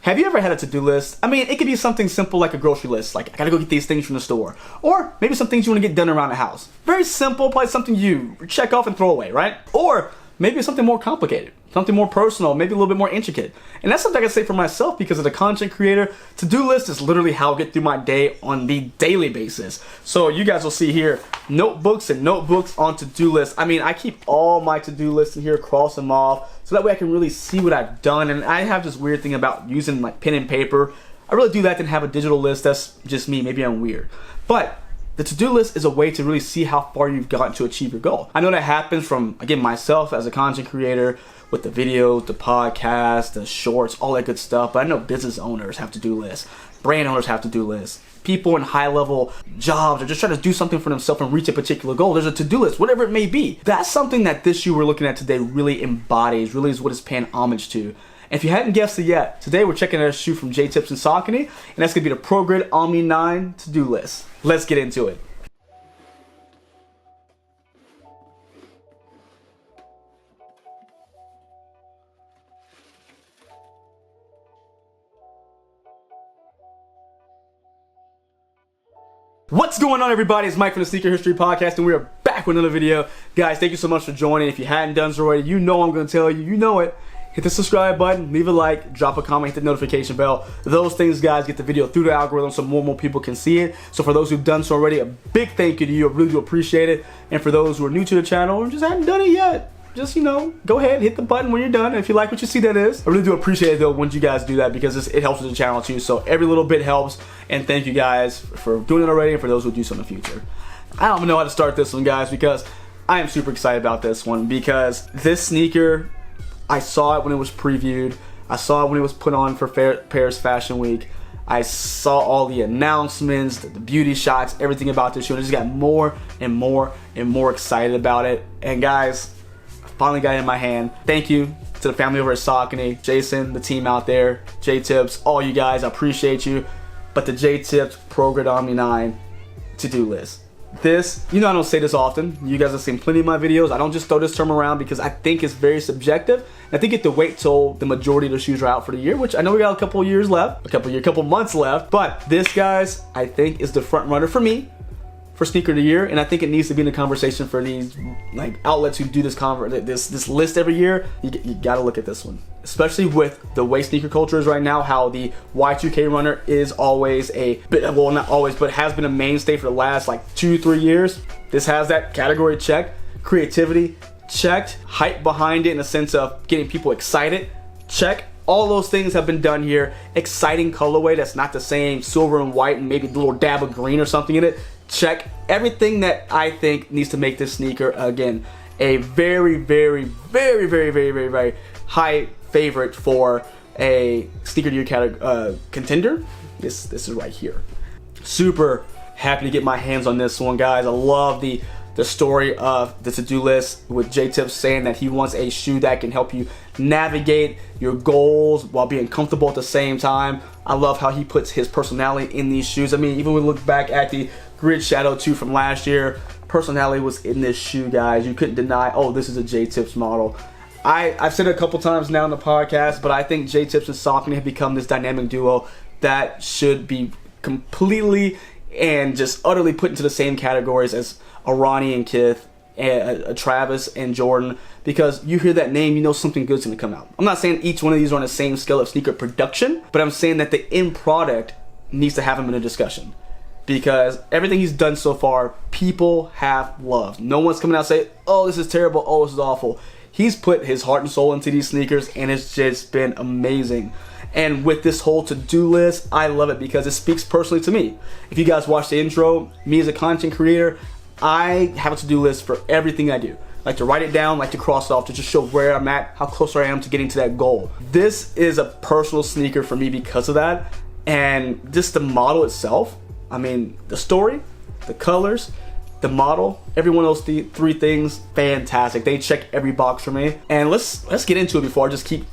Have you ever had a to-do list? I mean, it could be something simple like a grocery list, like I gotta go get these things from the store. Or maybe some things you wanna get done around the house. Very simple, probably something you check off and throw away, right? Or maybe it's something more complicated, something more personal, maybe a little bit more intricate. And that's something I can say for myself because as a content creator, to-do list is literally how I get through my day on the daily basis. So you guys will see here, notebooks and notebooks on to-do lists. I mean, I keep all my to-do lists in here, cross them off, so that way I can really see what I've done. And I have this weird thing about using like pen and paper. I really do that than have a digital list. That's just me, maybe I'm weird. But the to-do list is a way to really see how far you've gotten to achieve your goal. I know that happens from, again, myself as a content creator with the videos, the podcast, the shorts, all that good stuff. But I know business owners have to-do lists. Brand owners have to-do lists. People in high-level jobs are just trying to do something for themselves and reach a particular goal. There's a to-do list, whatever it may be. That's something that this shoe we're looking at today really embodies, really is what it's paying homage to. And if you hadn't guessed it yet, today we're checking out a shoe from Jae Tips and Saucony, and that's going to be the Progrid Omni 9 to-do list. Let's get into it. What's going on, everybody? It's Mike from the Sneaker History Podcast, and we are back with another video. Guys, thank you so much for joining. If you hadn't done so already, you know I'm going to tell you, you know it. Hit the subscribe button, leave a like, drop a comment, hit the notification bell. Those things, guys, get the video through the algorithm so more and more people can see it. So for those who've done so already, a big thank you to you. I really do appreciate it. And for those who are new to the channel or just haven't done it yet, just, you know, go ahead, hit the button when you're done. And if you like what you see, that is. I really do appreciate it, though, when you guys do that because it helps with the channel, too. So every little bit helps. And thank you guys for doing it already and for those who do so in the future. I don't know how to start this one, guys, because I am super excited about this one because this sneaker, I saw it when it was previewed. I saw it when it was put on for Paris Fashion Week. I saw all the announcements, the beauty shots, everything about this shoe. And I just got more and more and more excited about it. And guys, I finally got it in my hand. Thank you to the family over at Saucony, Jason, the team out there, Jae Tips, all you guys, I appreciate you. But the Jae Tips Progrid Omni 9 to-do list. This, you know, I don't say this often. You guys have seen plenty of my videos. I don't just throw this term around because I think it's very subjective. And I think you have to wait till the majority of the shoes are out for the year, which I know we got a couple years left, a couple months left. But this, guys, I think is the front runner for me for sneaker of the year, and I think it needs to be in the conversation for these like outlets who do this list every year. You gotta look at this one, especially with the way sneaker culture is right now. How the Y2K runner is always a bit, well, not always, but has been a mainstay for the last like 2-3 years. This has that category checked, creativity checked, hype behind it in the sense of getting people excited check. All those things have been done here. Exciting colorway that's not the same silver and white and maybe a little dab of green or something in it. Check. Everything that I think needs to make this sneaker, again, a very, very, very, very, very, very, very high favorite for a sneaker of the year contender. This is right here. Super happy to get my hands on this one, guys. I love the story of the to-do list with Jae Tips saying that he wants a shoe that can help you navigate your goals while being comfortable at the same time. I love how he puts his personality in these shoes. I mean, even when we look back at the Grid Shadow 2 from last year, personality was in this shoe, guys. You couldn't deny, oh, this is a Jae Tips model. I've said it a couple times now in the podcast, but I think Jae Tips and Saucony have become this dynamic duo that should be completely and just utterly put into the same categories as Ronnie and Kith, Travis and Jordan, because you hear that name, you know something good's gonna come out. I'm not saying each one of these are on the same scale of sneaker production, but I'm saying that the end product needs to have them in a discussion. Because everything he's done so far, people have loved. No one's coming out and saying, oh, this is terrible, oh, this is awful. He's put his heart and soul into these sneakers, and it's just been amazing. And with this whole to-do list, I love it because it speaks personally to me. If you guys watch the intro, me as a content creator, I have a to-do list for everything I do. I like to write it down, like to cross it off to just show where I'm at, how close I am to getting to that goal. This is a personal sneaker for me because of that. And just the model itself, I mean, the story, the colors, the model, every one of those three things, fantastic. They check every box for me. And let's get into it before I just keep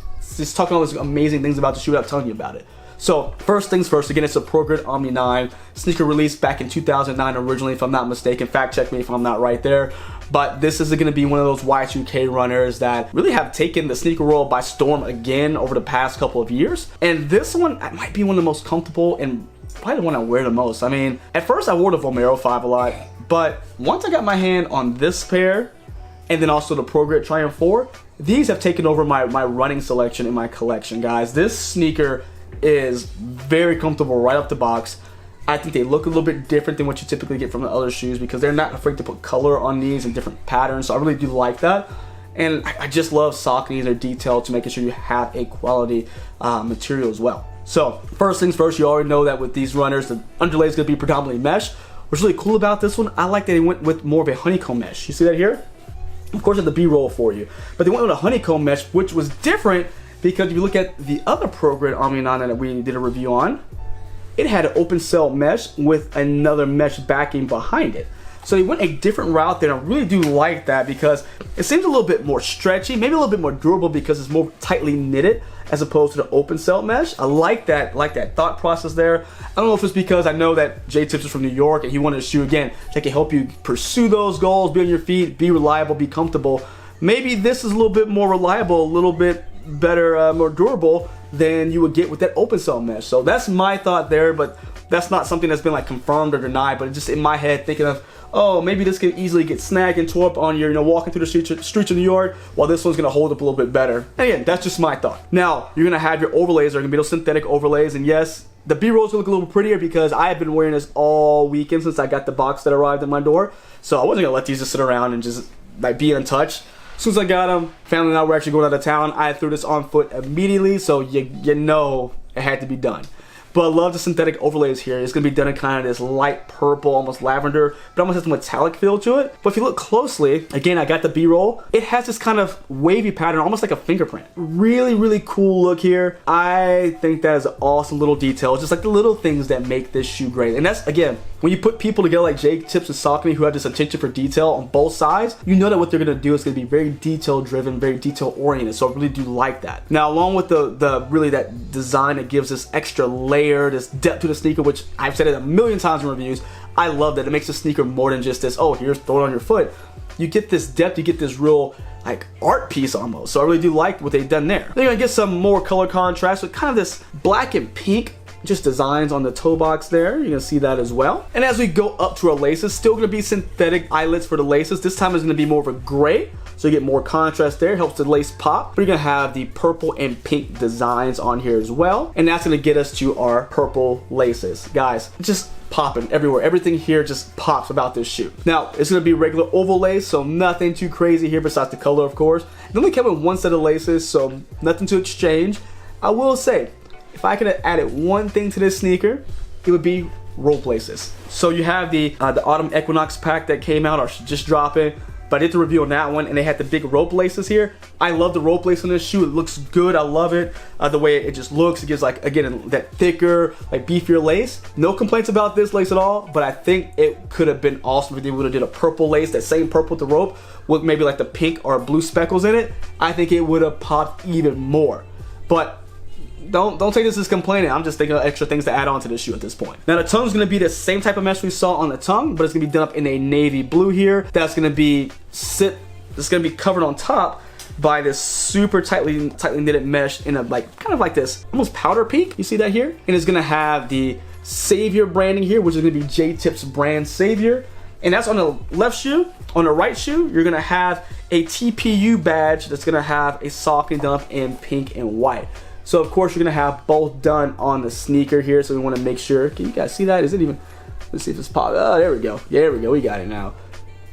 talking all these amazing things about the shoe without telling you about it. So first things first, again, it's a Progrid Omni 9 sneaker released back in 2009 originally, if I'm not mistaken. Fact check me if I'm not right there. But this is going to be one of those Y2K runners that really have taken the sneaker world by storm again over the past couple of years. And this one might be one of the most comfortable and probably the one I wear the most. I mean, at first I wore the Vomero 5 a lot, but once I got my hand on this pair and then also the Progrid Triumph 4, these have taken over my running selection in my collection, guys. This sneaker is very comfortable right off the box. I think they look a little bit different than what you typically get from the other shoes because they're not afraid to put color on these and different patterns. So I really do like that. And I just love Saucony and their detail to making sure you have a quality material as well. So first things first, you already know that with these runners, the underlay is going to be predominantly mesh. What's really cool about this one, I like that they went with more of a honeycomb mesh. You see that here? Of course, I have the B-roll for you. But they went with a honeycomb mesh, which was different because if you look at the other Progrid Omni 9 that we did a review on, it had an open cell mesh with another mesh backing behind it. So they went a different route there, and I really do like that because it seems a little bit more stretchy, maybe a little bit more durable because it's more tightly knitted as opposed to the open cell mesh. I like that thought process there. I don't know if it's because I know that Jae Tips is from New York and he wanted a shoe again that can help you pursue those goals, be on your feet, be reliable, be comfortable. Maybe this is a little bit more reliable, a little bit better, more durable than you would get with that open cell mesh. So that's my thought there, but that's not something that's been like confirmed or denied, but it's just in my head thinking of, oh, maybe this could easily get snagged and tore up on your, walking through the streets of New York, while this one's gonna hold up a little bit better. And again, that's just my thought. Now, you're gonna have your overlays, are gonna be those synthetic overlays, and yes, the B-rolls will look a little prettier because I have been wearing this all weekend since I got the box that arrived at my door. So I wasn't gonna let these just sit around and just like be untouched. As soon as I got them, family and I were actually going out of town, I threw this on foot immediately, so you know it had to be done. But I love the synthetic overlays here. It's going to be done in kind of this light purple, almost lavender, but almost has a metallic feel to it. But if you look closely, again, I got the B-roll. It has this kind of wavy pattern, almost like a fingerprint. Really, really cool look here. I think that is an awesome little detail. It's just like the little things that make this shoe great. And that's, again, when you put people together like Jae Tips and Saucony who have this attention for detail on both sides, you know that what they're going to do is going to be very detail driven, very detail oriented. So I really do like that. Now, along with the really that design that gives this extra layer, this depth to the sneaker, which I've said it a million times in reviews, I love that. It makes the sneaker more than just this, oh, here's throw it on your foot. You get this depth, you get this real like art piece almost. So I really do like what they've done there. Then you're gonna get some more color contrast with kind of this black and pink just designs on the toe box there. You're gonna see that as well. And as we go up to our laces, still gonna be synthetic eyelets for the laces. This time is gonna be more of a gray, so you get more contrast there, helps the lace pop. But you're gonna have the purple and pink designs on here as well. And that's gonna get us to our purple laces. Guys, just popping everywhere. Everything here just pops about this shoe. Now, it's gonna be regular oval lace, so nothing too crazy here besides the color, of course. It only came with one set of laces, so nothing to exchange. I will say, if I could have added one thing to this sneaker, it would be rope laces. So you have the Autumn Equinox pack that came out or just dropping, but I did the review on that one and they had the big rope laces here. I love the rope lace on this shoe. It looks good. I love it. The way it just looks, it gives like, again, that thicker, like beefier lace. No complaints about this lace at all, but I think it could have been awesome if they would have did a purple lace, that same purple with the rope, with maybe like the pink or blue speckles in it. I think it would have popped even more. But don't take this as complaining. I'm just thinking of extra things to add on to this shoe at this point. Now the tongue's gonna be the same type of mesh we saw on the tongue, but it's gonna be done up in a navy blue here. That's gonna be covered on top by this super tightly knitted mesh in a kind of like this almost powder pink. You see that here? And it's gonna have the Savior branding here, which is gonna be Jae Tips brand Savior. And that's on the left shoe. On the right shoe, you're gonna have a TPU badge that's gonna have a Saucony done up in pink and white. So of course you're gonna have both done on the sneaker here. So we wanna make sure, can you guys see that? Is it even, let's see if it's popped. Oh, there we go. Yeah, there we go, we got it now.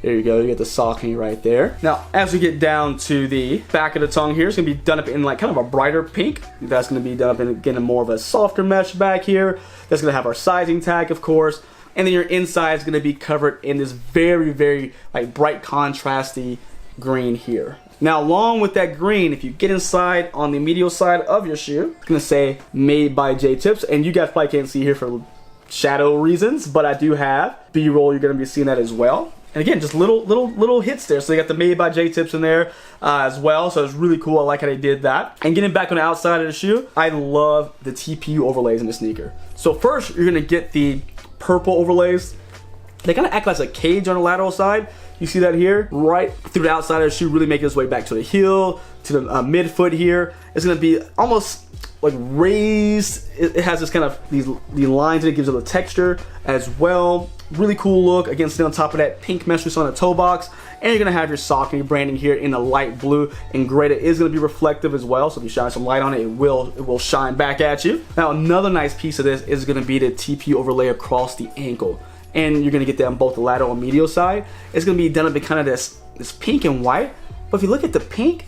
There you go, you get the Saucony right there. Now, as we get down to the back of the tongue here, it's gonna be done up in like kind of a brighter pink. That's gonna be done up in, again, more of a softer mesh back here. That's gonna have our sizing tag, of course. And then your inside is gonna be covered in this very, very like bright contrasty green here. Now, along with that green, if you get inside on the medial side of your shoe, it's gonna say made by Jae Tips, and you guys probably can't see here for shadow reasons, but I do have B-roll, you're gonna be seeing that as well. And again, just little hits there. So they got the Made by Jae Tips in there as well. So it's really cool. I like how they did that. And getting back on the outside of the shoe, I love the TPU overlays in the sneaker. So first, you're gonna get the purple overlays. They kind of act like a cage on the lateral side. You see that here? Right through the outside of the shoe, really making its way back to the heel, to the midfoot here. It's gonna be almost like raised. It has this kind of these lines and it gives it a texture as well. Really cool look. Again, sitting on top of that pink mesh we saw in the toe box. And you're gonna have your Saucony branding here in a light blue and gray. It is gonna be reflective as well. So if you shine some light on it, it will shine back at you. Now another nice piece of this is gonna be the TPU overlay across the ankle. And you're gonna get that on both the lateral and medial side. It's gonna be done up in kind of this pink and white. But if you look at the pink,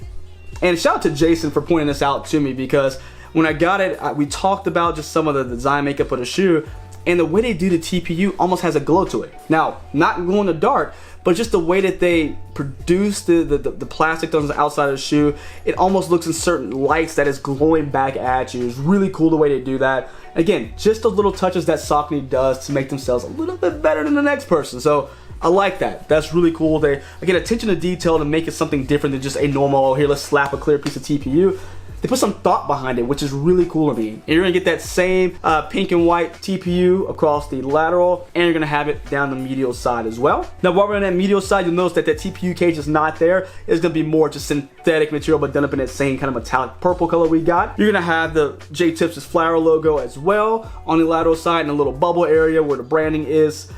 and shout out to Jason for pointing this out to me, because when I got it, we talked about just some of the design makeup of the shoe, and the way they do the TPU almost has a glow to it. Now, not glow in the dark, but just the way that they produce the plastic on the outside of the shoe, it almost looks in certain lights that is glowing back at you. It's really cool the way they do that. Again, just those little touches that Saucony does to make themselves a little bit better than the next person. So I like that. That's really cool. They, again, attention to detail to make it something different than just a normal, oh, here, let's slap a clear piece of TPU. They put some thought behind it, which is really cool to me. And you're gonna get that same pink and white TPU across the lateral, and you're gonna have it down the medial side as well. Now, while we're on that medial side, you'll notice that that TPU cage is not there. It's gonna be more just synthetic material, but done up in that same kind of metallic purple color we got. You're gonna have the Jae Tips' flower logo as well on the lateral side in a little bubble area where the branding is.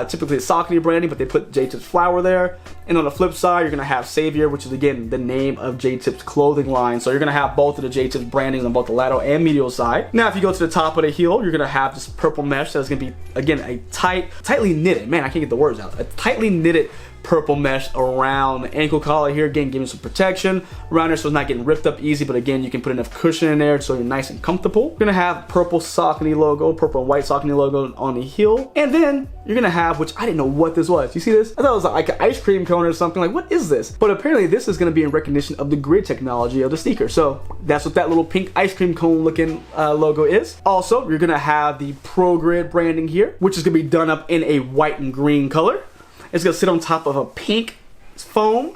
Typically it's Saucony branding, but they put Jae Tips flower there. And on the flip side, you're gonna have Savior, which is again the name of Jae Tips clothing line. So you're gonna have both of the Jae Tips brandings on both the lateral and medial side. Now, if you go to the top of the heel, you're gonna have this purple mesh that's gonna be, again, a tightly knitted, man, I can't get the words out, a tightly knitted purple mesh around the ankle collar here, again giving some protection around there so it's not getting ripped up easy, but again you can put enough cushion in there so you're nice and comfortable. You're gonna have purple Saucony logo, purple and white Saucony logo on the heel, and then you're gonna have, which I didn't know what this was. You see this? I thought it was like an ice cream cone or something. Like, what is this? But apparently this is gonna be in recognition of the grid technology of the sneaker. So that's what that little pink ice cream cone looking logo is. Also, you're gonna have the Progrid branding here, which is gonna be done up in a white and green color. It's gonna sit on top of a pink foam,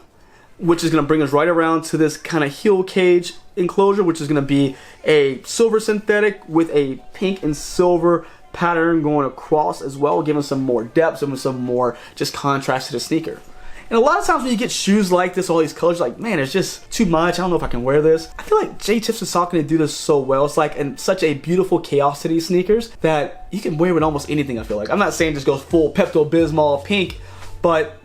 which is gonna bring us right around to this kind of heel cage enclosure, which is gonna be a silver synthetic with a pink and silver pattern going across as well, giving some more depth, giving some more just contrast to the sneaker. And a lot of times when you get shoes like this, all these colors, like, man, it's just too much. I don't know if I can wear this. I feel like Jae Tips and Saucony do this so well. It's like in such a beautiful chaosity sneakers that you can wear with almost anything, I feel like. I'm not saying just go full Pepto-Bismol pink, but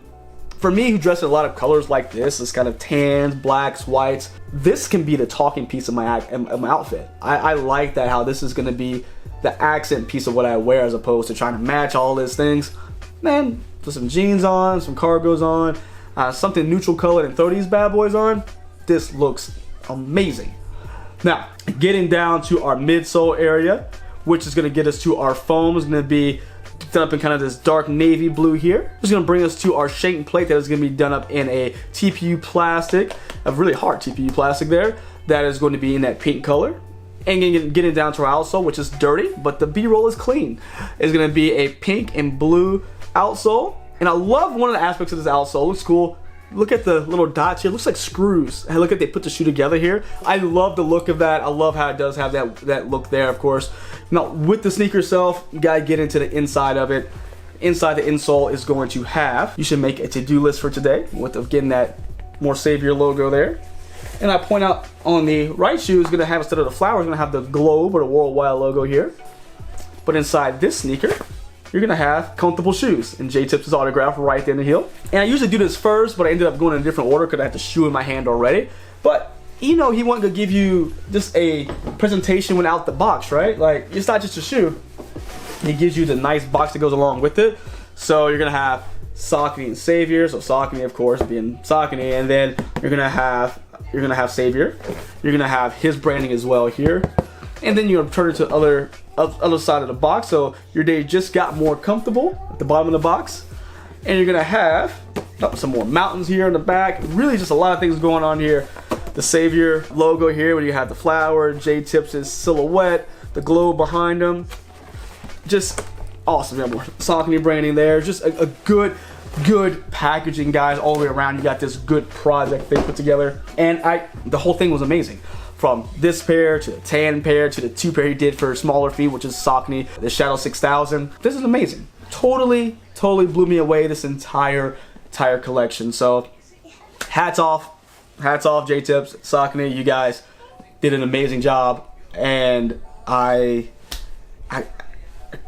for me, who dress in a lot of colors like this kind of tans, blacks, whites, this can be the talking piece of my outfit. I like that, how this is gonna be the accent piece of what I wear as opposed to trying to match all these things. Man, put some jeans on, some cargos on, something neutral colored and throw these bad boys on. This looks amazing. Now, getting down to our midsole area, which is gonna get us to our foam, is gonna be done up in kind of this dark navy blue here. It's gonna bring us to our shank plate that is gonna be done up in a TPU plastic, a really hard TPU plastic there, that is going to be in that pink color. And getting down to our outsole, which is dirty, but the B-roll is clean. It's gonna be a pink and blue outsole. And I love one of the aspects of this outsole. It looks cool. Look at the little dots here. It looks like screws. And look at they put the shoe together here. I love the look of that. I love how it does have that look there, of course. Now, with the sneaker itself, you gotta get into the inside of it. Inside the insole is going to have, you should make a to-do list for today with getting that more Savior logo there. And I point out on the right shoe is gonna have, instead of the flower, it's gonna have the globe or the worldwide logo here. But inside this sneaker, you're gonna have comfortable shoes and Jae Tips' autograph right there in the heel. And I usually do this first, but I ended up going in a different order because I had the shoe in my hand already. But you know, he wanted to give you just a presentation without the box, right? Like, it's not just a shoe. He gives you the nice box that goes along with it. So you're gonna have Saucony and Savior. So Saucony, of course, being Saucony, and then you're gonna have Savior. You're gonna have his branding as well here. And then you're gonna turn it to the other side of the box, so your day just got more comfortable at the bottom of the box. And you're gonna have some more mountains here in the back. Really just a lot of things going on here. The Savior logo here, where you have the flower, Jae Tips' silhouette, the globe behind him. Just awesome. You have more Saucony branding there. Just a good good packaging, guys, all the way around. You got this good project they put together, and the whole thing was amazing. From this pair to the tan pair to the 2 pair he did for smaller feet, which is Saucony, the Shadow 6000. This is amazing. Totally blew me away, this entire collection. So hats off Jae Tips, Saucony. You guys did an amazing job, and I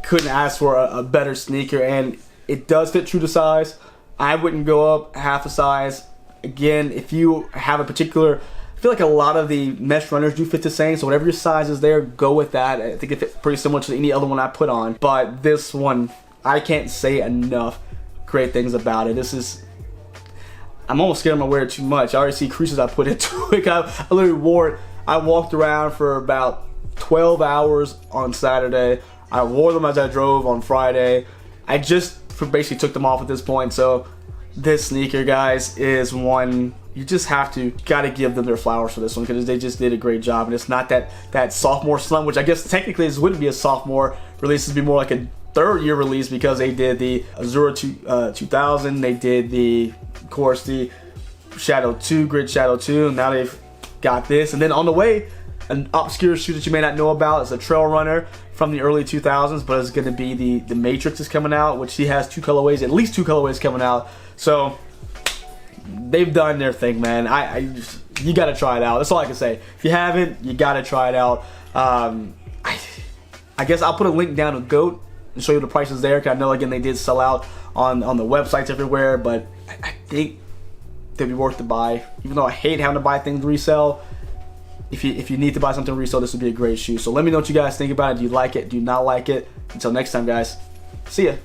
couldn't ask for a better sneaker, and it does fit true to size. I wouldn't go up half a size. Again, if you have a particular, I feel like a lot of the mesh runners do fit the same, so whatever your size is there, go with that. I think it fits pretty similar to any other one I put on, but this one, I can't say enough great things about it. This is, I'm almost scared I'm gonna wear it too much. I already see creases I put into it. I literally wore it. I walked around for about 12 hours on Saturday. I wore them as I drove on Friday. I just basically took them off at this point. So this sneaker, guys, is one you just gotta give them their flowers for this one, because they just did a great job. And it's not that sophomore slump, which I guess technically this wouldn't be a sophomore release. It'd be more like a third-year release, because they did the Azura 2000, they did of course the Shadow 2, Grid Shadow 2, and now they've got this. And then on the way, an obscure shoe that you may not know about is a trail runner from the early 2000s, but it's going to be the Matrix is coming out, which he has 2 colorways, at least 2 colorways coming out. So they've done their thing, man. You got to try it out. That's all I can say. If you haven't, you got to try it out. I guess I'll put a link down to GOAT and show you the prices there, because I know, again, they did sell out on the websites everywhere, but I think they'd be worth the buy. Even though I hate having to buy things resell, if you need to buy something resell, this would be a great shoe. So let me know what you guys think about it. Do you like it? Do you not like it? Until next time, guys. See ya.